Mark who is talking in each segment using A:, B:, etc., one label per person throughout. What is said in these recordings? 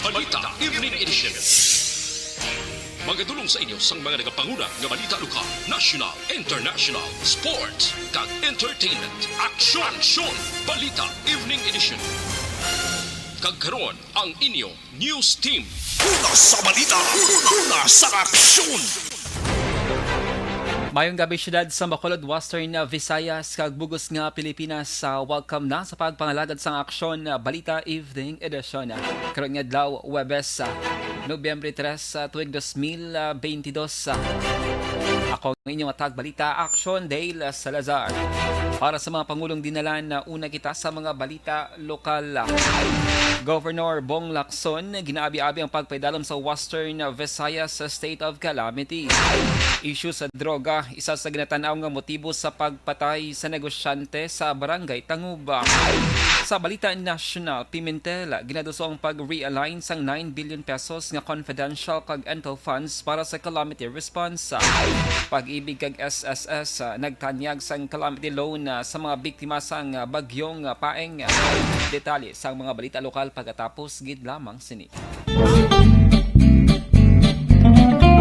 A: Balita Evening Edition. Magadulong sa inyo sang mga nagapanguna nga balita lokal, national, international, sports, kag entertainment. Aksyon! Balita Evening Edition. Kag karon ang inyo news team.
B: Una sa balita, una sa aksyon.
C: Mayong gabi syudad sa Bacolod, Western Visayas, kag bugos nga Pilipinas sa welcome na sa pagpangalagad sang aksyon Balita Evening Edition. Karon nga adlaw Huwebes, Nobyembre 3, tuig 2022. Ako ang inyong atag balita Action Dale Salazar. Para sa mga pangulong dinalan na una kita sa mga balita lokal. Governor Bong Lacson ginaabi-abi ang pagpaydalom sa Western Visayas sa state of calamity. Issue sa droga, isa sa ginatanaw nga motibo sa pagpatay sa negosyante sa Barangay Tanguba. Sa balita national, Pimentel ginaduso ang pag-realign sang 9 billion pesos nga confidential kag entel funds para sa calamity response. Pag-ibig kag SSS nagtanyag sang calamity loan sa mga biktima sang bagyong Paeng. Detalye sa mga balita lokal pagkatapos gid lamang sini.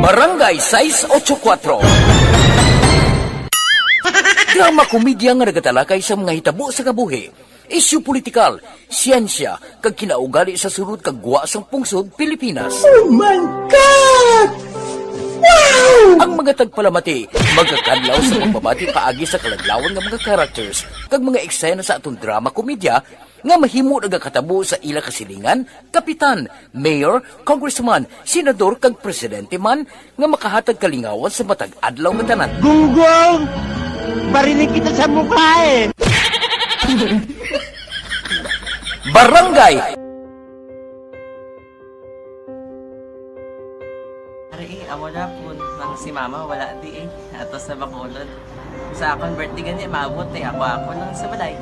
D: Barangay 684. Drama komedya nga nagatalakay sa mga hitabo sa kabuhi, isyu politikal, siyensya, kag kinaugali sa sulod kag guwa sang pungsod Pilipinas.
E: Oh my God! Wow!
D: Ang mga tagpalamati, magkakadlaw sa pagbabati paagi sa kalaglawan ng mga characters kag mga eksena sa atong drama komedya nga mahimo nagakatabo sa ila kasilingan, kapitan, mayor, congressman, senador kag presidente man nga makahatag kalingawan sa matag adlaw nga tanan.
E: Gunggong! Barinig kita sa mukha eh!
D: Barangay
F: amo na po nang si mama wala di ato sa Bacolod. Sa akong birthday ganyan maabot ako lang sa balay.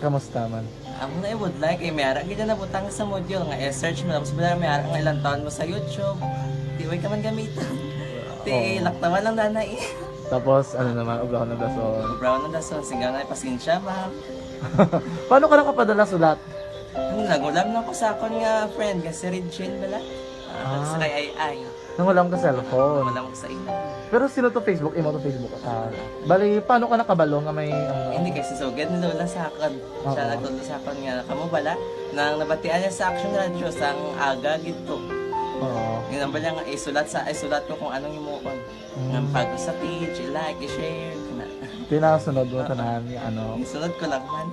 G: Kamusta man?
F: Ako na would like may ara gid na butang sa module nga search mo tapos bala may ara nga ilang taon mo sa YouTube. Di way ka man gamitan. Di laktawan lang dana
G: Tapos, ano naman, ublaw na dason.
F: Brown na dason sigaw na pasensya ma.
G: Paano ka nakapadala sulat?
F: Nagulam na ko sa akon nga friend nga si Regine bala. Sa kay ay.
G: Nangulam ka cellphone.
F: Wala mo sa ina.
G: Pero sino to Facebook? Imo to Facebook. Bali, paano ka nakabalo nga may...
F: Hindi kasi sugad ni Lola sa akin. Siya nagtuto sa akin nga kamo bala nang nabatian niya sa Action Radio sang aga gito.
G: Oo.
F: Yun ang bala nga isulat ko kung anong imuon. Ang pag sa page, i-like, i-share.
G: Pinasunod mo tanahan ni ano.
F: Isunod ko lang man.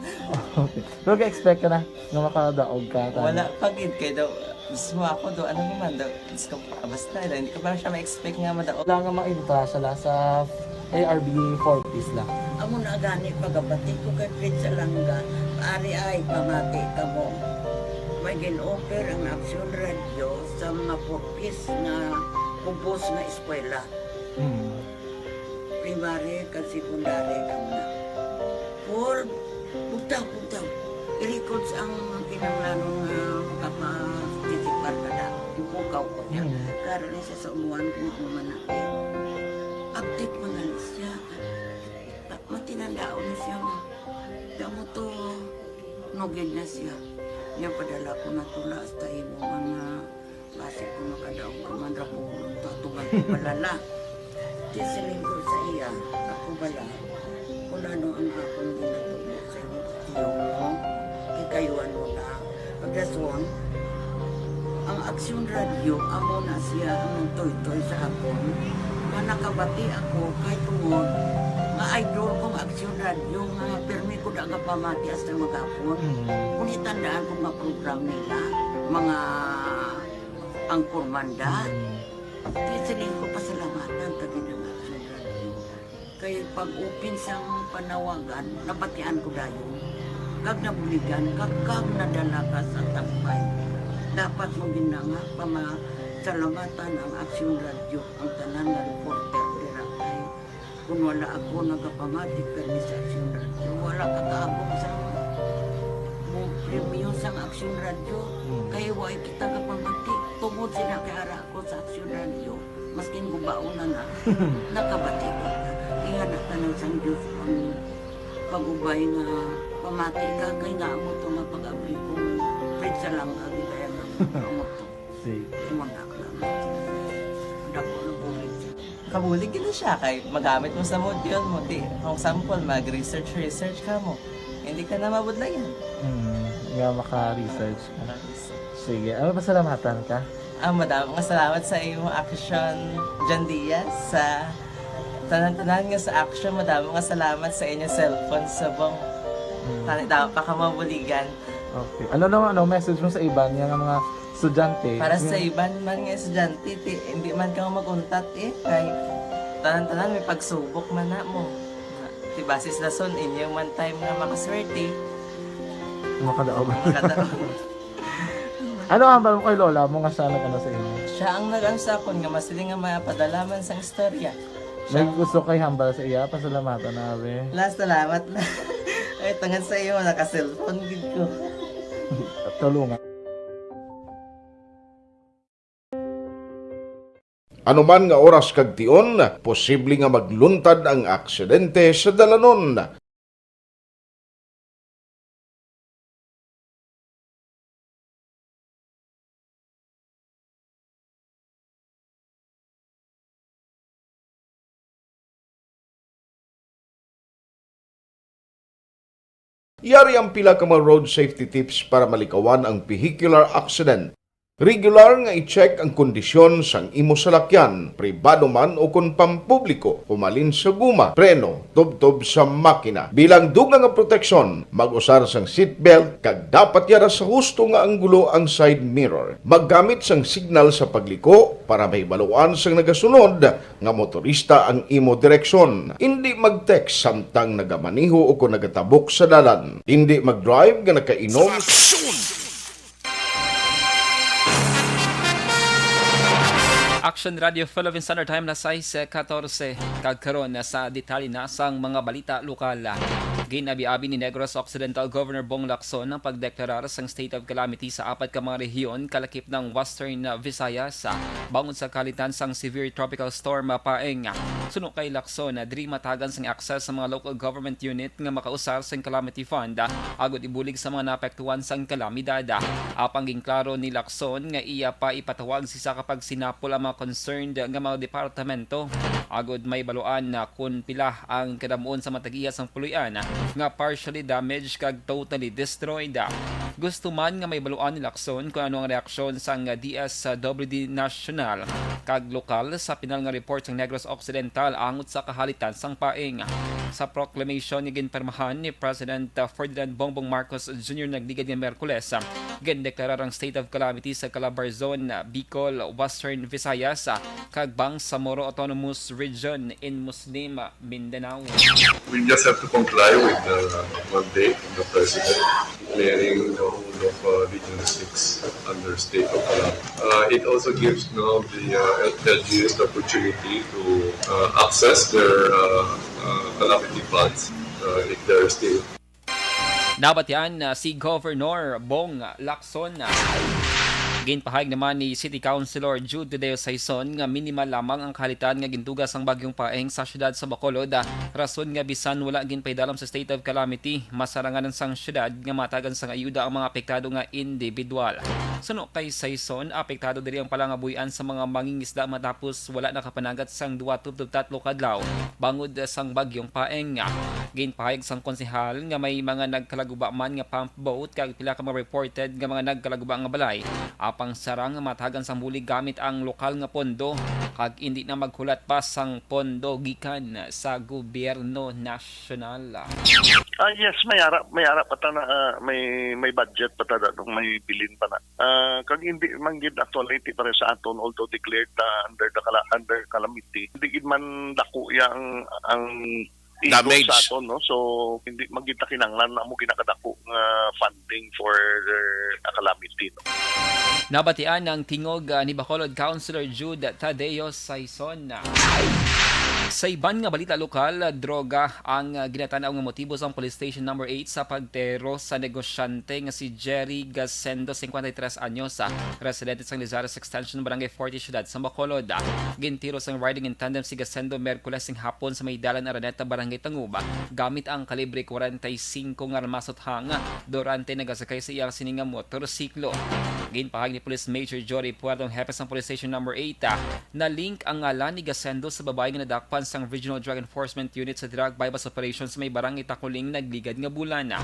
G: Okay. Pero ka-expect ka na nga makadaog ka.
F: Wala pagid kay daw. Gusto mo ako do ano naman daw. Gusto ko basta hindi ko pa siya ma-expect nga madaog.
G: Wala nga ma-intra siya sa ARB 40s lang.
H: Amo na gani pagabati ko kay Fritz Alanga, ari ay pamati ka mo. May gin-offer ang Action Radio sa mga purpose na kubos na eskwela. Primary kag secondary lang na. For butaw. I-records ang kinanglanong makapasitikbar ka na. Ipukaw ko niya. Karoon niya sa umuan kung mamanakit. Update mga siya. Matinandao na siya. Damo to, nogin na siya. Niya padala ko na tula hasta imo mga klase ko makadaog ka man rapo. Tatugan ko balala. Tisiling ko sa iya. Ako bala. Kung ano ang akong ginatulo sa iyo. Tiyo mo. Kikayuan mo na. Pagdason, ang Action Radio, amo na siya ang toy-toy sa akon. Manakabati ako kay tungod nga idol kong Action Radio nga permi ko na nga pamati hasta magapon. Kung itandaan ko nga program nila, mga angkor manda, Siling ko pasalamatan tagi ng Action Radio. Kaya pag-open sa panawagan, nabatian ko dayon. Kag nabuligan, kag nadala ka sa tampay. Dapat mong ginanga salamatan ang Action Radio, ang tanan na reporter dira kay kung wala ako nagapamatik kami sa Action Radio, wala ka kaabong sa mo premium sa Action Radio, kaya wala kita kapamatik tungod sila kay ara ako sa Action Radio, maskin gubauna na nakabatik ko. Inga na tanong sang Diyos ang pag-ubay nga pamati ka kay nga mo ito nga pag-abri kung pwede lang agi kaya nga mo ito.
G: Sige.
H: Umanak lang. Dako na bulit.
F: Kabulig gina siya kay magamit mo sa module mo. Di, kung sample, mag-research ka mo. Hindi ka na mabudlayan.
G: Nga maka-research ka. Sige, ano pasalamatan ka?
F: Madami nga salamat sa iyong action, John Diaz, sa tanan-tanan nga sa action. Madami nga salamat sa inyong cellphone sa bang dapat pa ka mabuligan.
G: Okay. Ano message mo sa iba nga mga estudyante?
F: Para sa iban man nga estudyante, hindi man ka maguntat kay tanan-tanan may pagsubok man na mo. Ti basis lason inyo man time nga makaswerte.
G: Makadaog.
F: Makadaog.
G: Ano ang mo kay Lola mo nga siya nag-ano sa inyo?
F: Siya ang nag-ansakon nga masiling nga mapadalaman sa istorya.
G: May gusto kay hambal sa iya, pasalamatan na be.
F: Last salamat na. Ay tangan sa iyo naka-cellphone gid ko.
G: Tulungan.
B: Anuman nga oras kag tion, posible nga magluntad ang aksidente sa dalanon. Yari ang pila ka mga road safety tips para malikawan ang vehicular accident. Regular nga i-check ang kondisyon sang imo salakyan, pribado man o kung pampubliko, pumalin sa guma, preno, tubtob sa makina. Bilang dugang nga proteksyon, mag-usar sang seatbelt, kag dapat yara sa husto nga anggulo ang side mirror. Maggamit sang signal sa pagliko para may baluan sang nagasunod nga motorista ang imo direksyon. Hindi mag-text samtang nagamaniho o kung nagatabok sa dalan. Hindi mag-drive nga nakainom.
C: Action Radio Philippine Standard Time na 6:14 kagkaron na sa detalye na sang mga balita lokal. Ginabi-abi ni Negros Occidental Governor Bong Lacson ang pagdeklarar sang state of calamity sa apat ka mga rehiyon kalakip ng Western Visayas bangon sa kalitan sang severe tropical storm Paeng. Suno kay Lacson na diri matagan sang access sa mga local government unit nga makausar sang calamity fund agud ibulig sa mga naapektuhan sang kalamidad. Apang ginklaro ni Lacson nga iya pa ipatawag sa kapag sinapol ang mga concerned nga mga departamento agud may baluan na kun pila ang kadamuon sa matag-iya sang puluyan nga partially damaged kag totally destroyed. Gusto man nga may baluan ni Lacson kung ano ang reaksyon sang DSWD National kag lokal sa pinal nga report sang Negros Occidental angot sa kahalitan sang Paeng. Sa proclamation ni ginpermahan ni President Ferdinand Bongbong Marcos Jr. nagligad nga Miyerkules, gindeklarar ang state of calamity sa Calabarzon, Bicol, Western Visayas kag Bangsamoro Autonomous Region in Muslim Mindanao.
I: We just have to comply with the mandate of the President declaring the whole of Region 6 under state of alarm. It also gives now the LGUs the opportunity to access their calamity funds if they're still.
C: Nabatian si Governor Bong Lacson. Ginpahayag naman ni City Councilor Jude Tadeo Saison nga minimal lamang ang kahalitan nga gintugas ang bagyong Paeng sa syudad sa Bacolod. Rason nga bisan wala ginpaydalam sa state of calamity, masarangan sang syudad nga matagan sang ayuda ang mga apektado nga individual. Suno kay Saison, apektado diri ang palangabuyan sa mga mangingisda matapos wala nakapanagat sang 2-3 kadlaw bangod sang bagyong Paeng. Ginpahayag sang konsehal nga may mga nagkalaguba man nga pump boat kag pila ka mga reported nga mga nagkalaguba nga balay. Apang sarang matagan sa muli gamit ang lokal nga pondo hag hindi na maghulat pa sang pondo gikan sa gobyerno nasyonal.
J: Yes, may ara pa ta na may budget pa ta dong may bilin pa na. Kag hindi man gid actuality para sa aton although declared under calamity. Hindi gid man dako yang ang
A: Damage
J: sa aton, no? So hindi magita kinanglan na mo ginakadako nga funding for a calamity, no?
C: Nabatian ng tingog ni Bacolod Councilor Jude Tadeo Saison. Sa iban nga balita lokal, droga ang ginatanaw nga motibo sa Police Station number 8 sa pagtero sa negosyante nga si Jerry Gasendo, 53 anyos, residente sa Lizares Extension, Barangay 40, Ciudad sa Bacolod. Gintiro sang riding in tandem si Gasendo Merkules ng hapon sa Maydalan, Araneta, Barangay Tanguba, gamit ang kalibre 45 nga armasot hanga durante nagasakay sa iyang sininga motorsiklo. Ginpahag ni Police Major Jory Puertong Hepe sa Police Station number 8 na link ang ngalan ni Gasendo sa babae nga nadakpan sang Regional Drug Enforcement Unit sa Drug Bypass Operations may barangay Takuling nagligad nga bulana.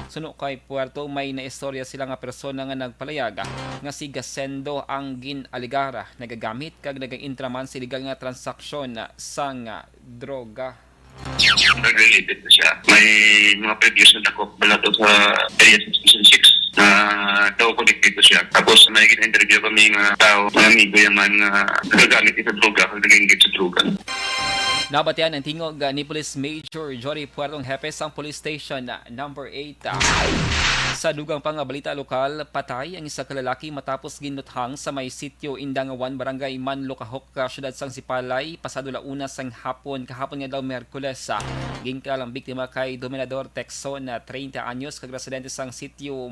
C: Suno kay Puerto, may naistorya sila nga persona nga nagpalayaga nga si Gasendo ang ginaligara nagagamit kag nag-intraman sa illegal nga transaksyon sang droga.
K: Related na siya. May mga previous na dako balato sa area 6 na daw connected siya. Tapos may gina-interview kami nga tao, mga amigo yaman nga nagagamit sa droga kag nag-engage sa droga.
C: Nabatian ang tingog ni Police Major Jory Puertong Hepe sang Police Station number 8. Sa dugang pang balita lokal, patay ang isa kalalaki matapos ginuthang sa may sitio Indangawan, Barangay Manlocahok, Syudad sang Sipalay, pasado launa sang hapon kahapon nga daw Miyerkules. Gingkal ang biktima kay Dominador Texon, 30 anyos, kag residente sang sitio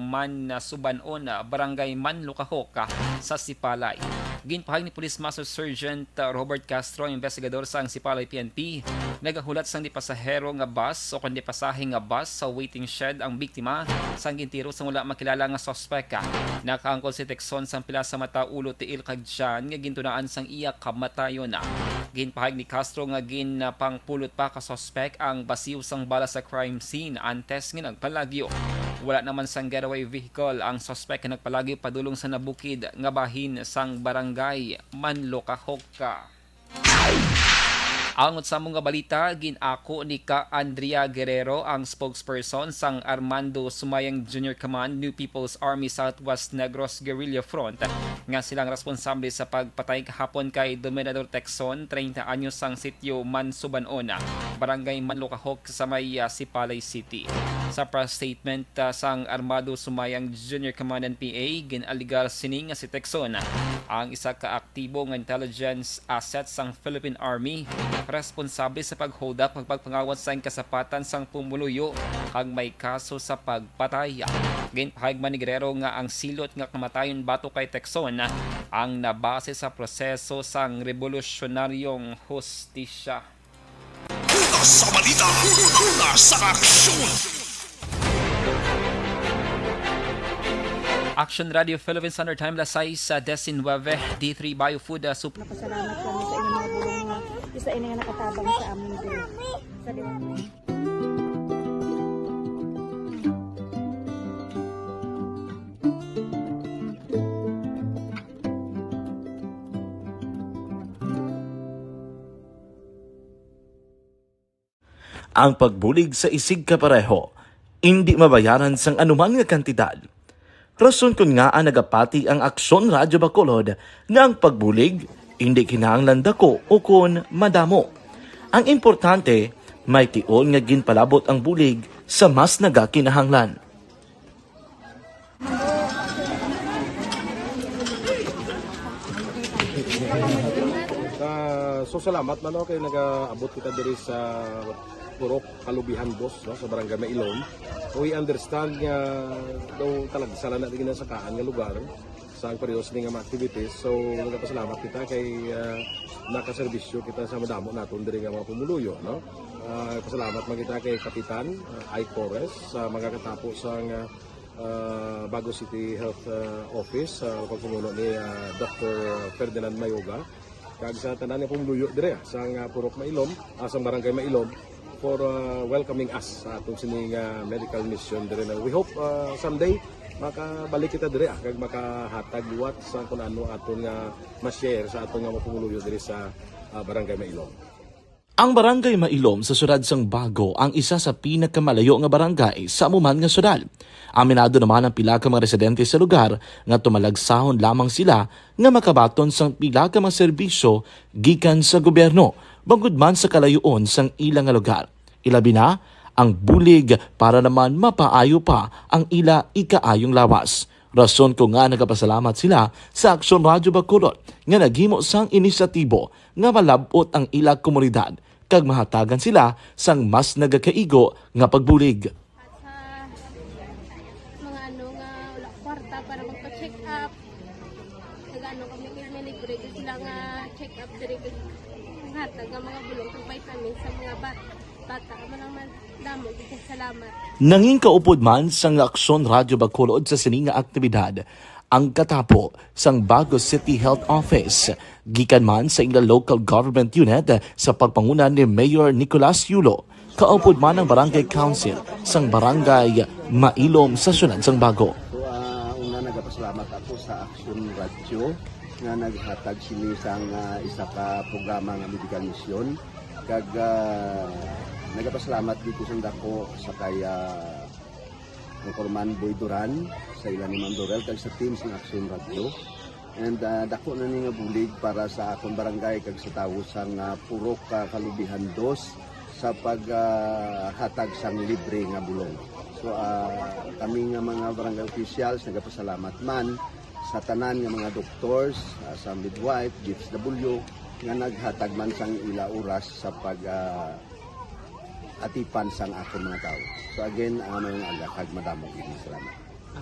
C: Subanon, Barangay Manlocahok sa Sipalay. Ginpahag ni Police Master Sergeant Robert Castro, investigador sang Sipalay PNP, nagahulat sang di pasahero nga bus o kundi pasahe nga bus sa waiting shed ang biktima sang gintiro sa mula makilala nga suspect. Nakaangkol si Texon sang pila sa mata, ulo, tiil kag tiyan nga gintunaan sang iya kamatayon. Ginpahag ni Castro nga ginpangpulot pa ka suspect ang basiw sang bala sa crime scene antes nga nagpalagyo. Wala naman sang getaway vehicle ang suspect nga nagpalagyo padulong sa nabukid nga bahin sang Barangay Manlocahok. Angot sa mga balita, ginako ni ka Andrea Guerrero, ang spokesperson sang Armando Sumayang Jr. Command, New People's Army Southwest Negros Guerrilla Front, nga silang responsable sa pagpatay kahapon kay Dominador Texon, 30 anyos sang sitio Mansubanon, Barangay Manlocahok sa may Sipalay City. Sa press statement sang Armando Sumayang Jr. Command NPA, ginaligar sining nga si Texon ang isa ka-aktibo ng intelligence asset sang Philippine Army, responsable sa pag-hold up pagpangawat sa kasapatan sang pumuluyo kag may kaso sa pagpatay. Ginpahayag man ni Guerrero nga ang silot nga kamatayon bato kay Texon ang nabase sa proseso sang revolusyonaryong hustisya.
A: Una sa balita, una sa aksyon.
C: Action Radio Philippines Standard Time, las 6:19, D3 Biofood Super.
L: Pasalamat kami sa inyong mga bulong na isa inyo nakatabang sa amin din. Sa
M: ang pagbulig sa isig kapareho, hindi mabayaran sang anuman nga kantidad. Rason kun nga ang nagapati ang Aksyon Radyo Bacolod nga ang pagbulig hindi kinahanglan dako o kun madamo. Ang importante, may tion nga ginpalabot ang bulig sa mas nagakinahanglan.
N: So salamat man kay nagaabot kita diri sa Purok Kalubihan Boss, no, sa Barangay Mailon. We understand nga daw talaga sala na din sa kaan nga lugar sa periodos ning mga activities. So nagapasalamat kita kay nakaserbisyo kita sa madamo naton diri nga mga pumuluyo, no. Pasalamat man kita kay Kapitan I. Torres sa mga katapo sang Bago City Health Office sa pagpumuno ni Dr. Ferdinand Mayoga kag sa tanan nga pumuluyo dire sa Purok Mailom, sa Barangay Mailom for welcoming us sa atong sining medical mission dire. We hope someday makabalik kita dire kag makahatag liwat sa kung ano aton nga ma-share sa aton nga mapumuluyo diri sa Barangay Mailom.
M: Ang Barangay Mailom sa siyudad sang Bago ang isa sa pinakamalayo nga barangay sa amuman nga siyudad. Aminado naman ang pila ka mga residente sa lugar nga tumalagsahon lamang sila nga makabaton sang pila ka mga serbisyo gikan sa gobyerno bangod man sa kalayoon sang ilang nga lugar. Ilabi na ang bulig para naman mapaayo pa ang ila ikaayong lawas. Rason ko nga nagapasalamat sila sa Aksyon Radyo Bacolod nga naghimo sang inisyatibo nga malabot ang ila komunidad kag mahatagan sila sang mas nagakaigo nga pagbulig.
L: Mga nga wala kwarta para magpa-check up. Nagano kami kay libre sila nga check up diri hatag nga mga bulong kag vitamin sa mga bata man damo salamat.
M: Nanging kaupod man sang Aksyon Radyo Bacolod sa sininga aktibidad ang katapo sang Bago City Health Office gikan man sa ilang local government unit sa pagpanguna ni Mayor Nicolas Yulo. Kaupod man ang Barangay Council sang Barangay Mailom sa siyudad sang Bago.
E: So, una nagapasalamat ako sa Aksyon Radio nga naghatag sini sang isa ka programa nga medical mission kag nagapasalamat dito sa dako sa kaya ang Corman Boy Duran sa ilan ni Ma'am Dorel kag sa team sa Aksyon Radio. And dako na ni nga bulig para sa akong barangay kag sa tawo sang Purok Kalubihan 2 sa paghatag sang libre nga bulong. So kami nga mga barangay officials nagapasalamat man sa tanan nga mga doctors, sa midwife, DFW nga naghatag man sang ila oras sa pag atipan sang akong mga tao. So again, mga agakag madamog ini salamat.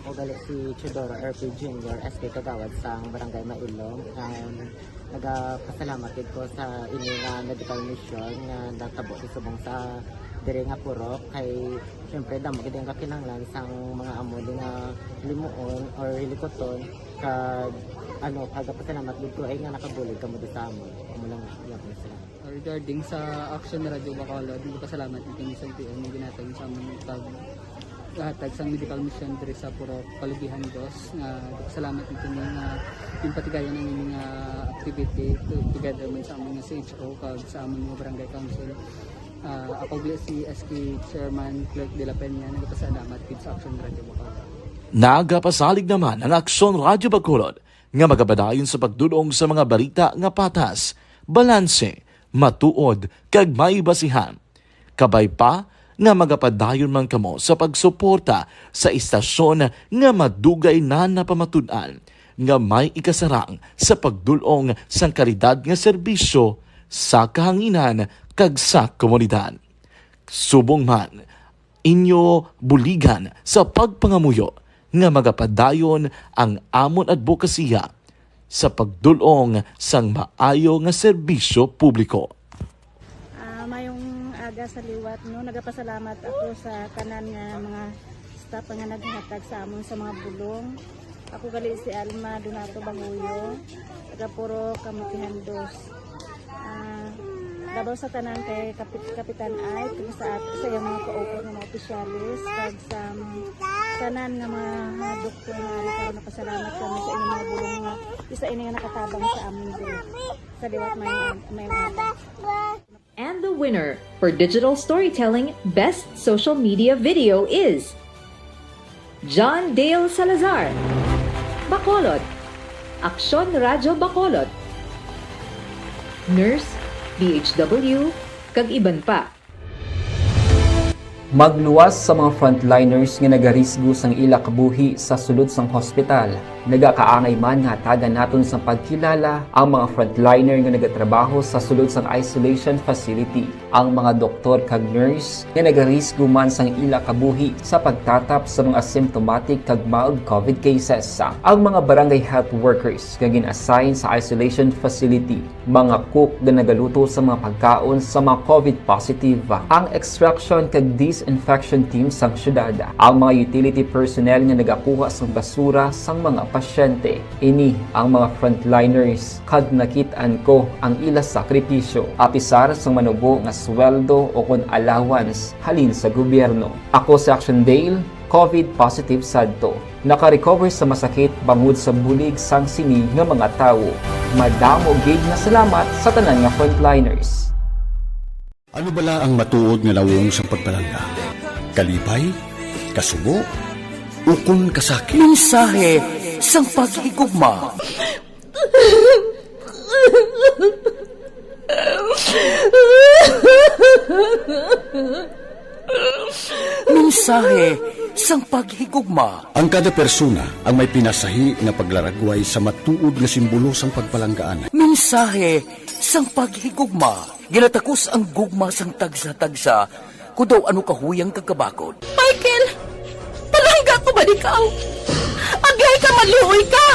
O: Ako gali si Chidoro RP Jr. SK Kagawad sa Barangay Mailom. Nagapasalamat ko sa ini nga medical mission nga natabo sa subong sa diri nga Purok kay syempre damo gid ang kakinahanglan sang mga amuli nga limuon or hilikoton kag pagapasalamat gid ko ay nga nakabulig kamo sa amon. Amo lang yan sila.
P: Regarding sa Aksyon Radyo Bacolod, pasalamat natin sa PM na ginatag sa aming paghatag sa medical mission diri sa Purok Kalubihan 2 nga salamat nito nga yung patigayan ng aming activity together man sa aming CHO kag sa aming mga barangay council. Ako si SK Chairman Clerk de la Peña nagpasalamat kid sa Aksyon Radyo Bacolod.
M: Nagapasalig naman ang Aksyon Radyo Bacolod nga magabadayon sa pagdulong sa mga balita nga patas, balanse, matuod kag may basihan. Kabay pa nga magapadayon man kamo sa pagsuporta sa istasyon nga madugay na napamatud-an nga may ikasarang sa pagdulong sang kalidad nga serbisyo sa kahanginan kag sa komunidad. Subong man inyo buligan sa pagpangamuyo nga magapadayon ang amon advokasya sa pagdulong sang maayo nga serbisyo publiko.
L: Mayong aga sa liwat no, nagapasalamat ako sa tanan nga mga staff nga naghatag sa amon sa mga bulong. Ako gali si Alma Donato Banguyo, taga Purok Kamutihan 2. Dabaw sa tanan kay Kapitan Ay, kung sa iyang mga ka-open ng mga opisyalis, kag sa tanan nga mga doktor nga karon napasalamat kami sa inyong mga bulong nga isa ini nga nakatabang sa amin diri sa liwat may aga.
Q: And the winner for Digital Storytelling Best Social Media Video is John Dale Salazar, Bacolod, Aksyon Radyo Bacolod, Nurse, DHW, kag iban pa.
R: Magluwas sa mga frontliners nga nagarisgo sang ila kabuhi sa sulod sang hospital. Nagakaangay man nga hatagan naton sa pagkilala ang mga frontliner nga nagatrabaho sa sulod sang isolation facility. Ang mga doktor kag nurse nga nagarisgo man sang ila kabuhi sa pagtatap sa mga asymptomatic kag mild COVID cases. Ang mga barangay health workers nga gin-assign sa isolation facility, mga cook nga nagaluto sa mga pagkaon sa mga COVID positive. Ang extraction kag disinfection team sang syudad, ang mga utility personnel nga nagakuha sang basura sang mga pasyente. Ini ang mga frontliners kag nakit-an ko ang ila sakripisyo apisar sang manubo nga sweldo o kun allowance halin sa gobyerno. Ako si Action Dale COVID positive sadto. Naka-recover sa masakit bangod sa bulig sang sini nga mga tawo. Madamo gid na salamat sa tanan nga frontliners.
S: Ano bala ang matuod nga lawong sa pagpalangga? Kalipay? Kasubo? Ukon kasakit?
D: Mensahe sang paghigugma. Mensahe sang paghigugma.
S: Ang kada persona ang may pinasahi nga paglaragway sa matuod nga simbolo sang pagpalanggaan.
D: Mensahe sang paghigugma. Ginatakos ang gugma sang tagsa-tagsa kung daw ano kahuyang kagkabakod.
H: Michael! Palangga ko ba ikaw? Agay ka, maluoy ka!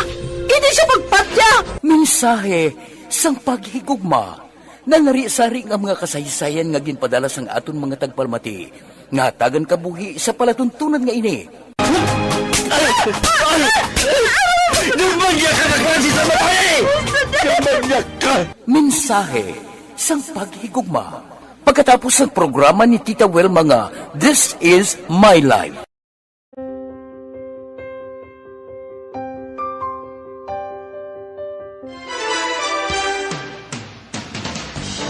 H: Hindi siya pagpatya!
D: Mensahe sang paghigugma. Nalari-sari ang mga kasaysayan nga ginpadala sang aton mga tagpalmati. Nga tagan kabuhi sa palatuntunan nga ini.
S: Dumagya ka na klase sa matay! Dumagya ka!
D: Mensahe sang paghigugma. Pagkatapos ng programa ni Tita Welma nga, This is My Life.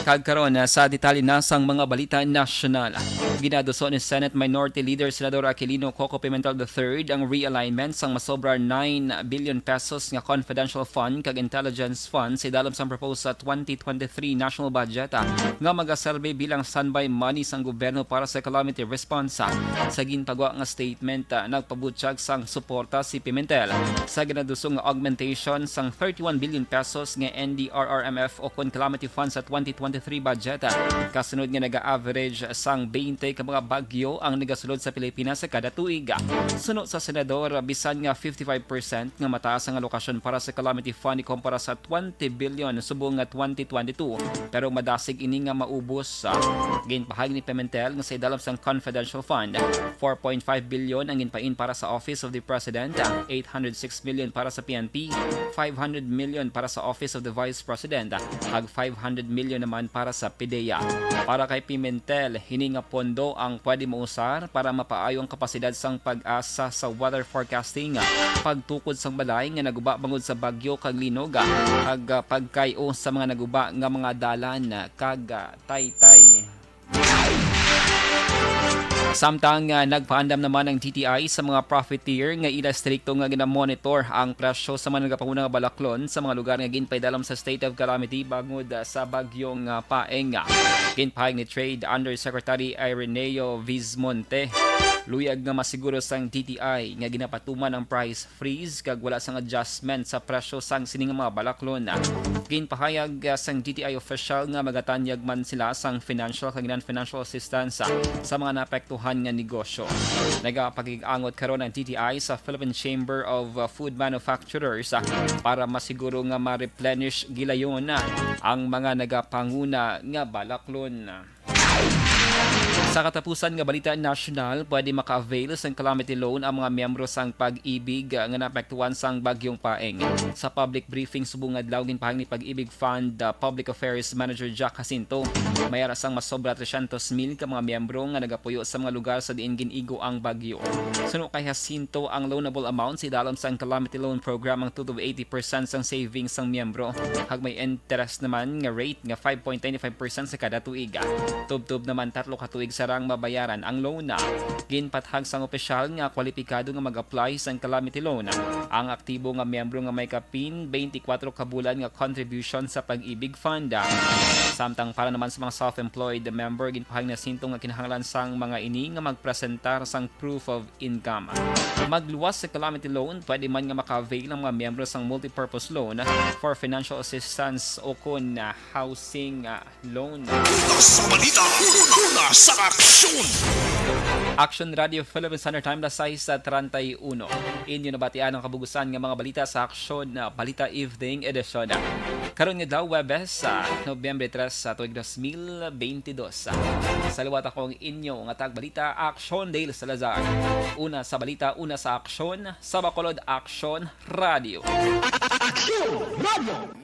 C: Kagkaroon sa detalye na sang mga balita nasyonal. Ginaduso ni Senate Minority Leader Senador Aquilino Coco Pimentel III ang realignment sang masobra 9 billion pesos nga confidential fund kag intelligence fund sa idalam sang proposed sa 2023 national budget nga magaserbe bilang standby money sang gobyerno para sa calamity response. Sa ginpagawa nga statement, nagpabutyag sang suporta si Pimentel sa ginadusong augmentation sang 31 billion pesos nga NDRRMF o calamity fund sa 2023 budget. Kasunod nga naga-average sang 20 ka mga bagyo ang nagasulod sa Pilipinas sa kada tuig. Sunod sa senador, bisan nga 55% nga mataas ang alokasyon para sa calamity fund ikumpara sa 20 billion subong nga 2022. Pero madasig ini nga maubos. Ginpahag ni Pimentel nga sa idalam sang confidential fund, 4.5 billion ang ginpain para sa Office of the President, 806 million para sa PNP, 500 million para sa Office of the Vice President, ag 500 million naman para sa PIDEA. Para kay Pimentel, hininga pondo ang pwede mausar para mapaayo ang kapasidad sang pag-asa sa weather forecasting, pagtukod sang balay nga naguba bangod sa bagyo kag linog, ag pagkayo sa mga naguba nga mga dalan kag taytay. Samtang nagpaandam naman ang TTI sa mga profiteer nga ila strikto nga ginamonitor ang presyo sa mga nagapangunang balaklon sa mga lugar nga ginpaidalam sa state of calamity bangod sa bagyong Paeng. Ginpahayag ni Trade Undersecretary Ireneo Vizmonte, luyag nga masiguro sang TTI nga ginapatuman ang price freeze kag wala sang adjustment sa presyo sang sining mga balaklon. Ginpahayag sang TTI official nga magatanyag man sila sang financial kag non-financial assistance sa mga naapektuhan nga negosyo. Nagapagig-angot karon ang TTI sa Philippine Chamber of Food Manufacturers para masiguro nga ma-replenish gilayon ang mga nagapanguna nga balaklon. Sa katapusan nga balita nasyonal, pwede maka-avail sang calamity loan ang mga miyembro sang Pag-ibig nga naapektuhan sang bagyong Paeng. Sa public briefing subong adlaw ginpahayag ni Pag-ibig Fund Public Affairs Manager Jack Jacinto, mayara sang masobra 300,000 ka mga miyembro nga nagapuyo sa mga lugar sa diin ginigo ang bagyo. Suno kay Jacinto, ang loanable amount sa idalam sang calamity loan program ang tutob 80% sang savings sang miyembro. Hag may interest naman nga rate nga 5.95% sa kada tuig. Tub-tub naman 3 ka tuig sarang mabayaran ang loan. Ginpathag sang opisyal nga kwalipikado nga mag-apply sang calamity loan. Ang aktibo nga miyembro nga may kapin 24 ka bulan nga contribution sa Pag-ibig Fund. Samtang para naman sa mga self-employed member, ginpahag na Jacinto nga kinahanglan sang mga ini nga magpresentar sang proof of income. Magluwas sa calamity loan, pwede man nga maka-avail ng mga miyembro sang multipurpose loan for financial assistance o kun housing loan.
A: Sa balita, una sa aksyon!
C: Action Radio Philippines Standard Time, las 6:31. Inyo nabatian ang kabugusan ng mga balita sa Action Balita Evening Edition. Karon nga daw Webes, Nobyembre 3 sa tuig 2022. Sa liwat akong inyo nga tagbalita, Action Dale Salazar. Una sa balita, una sa aksyon, sa Bacolod Action Radio.
A: Action Radio!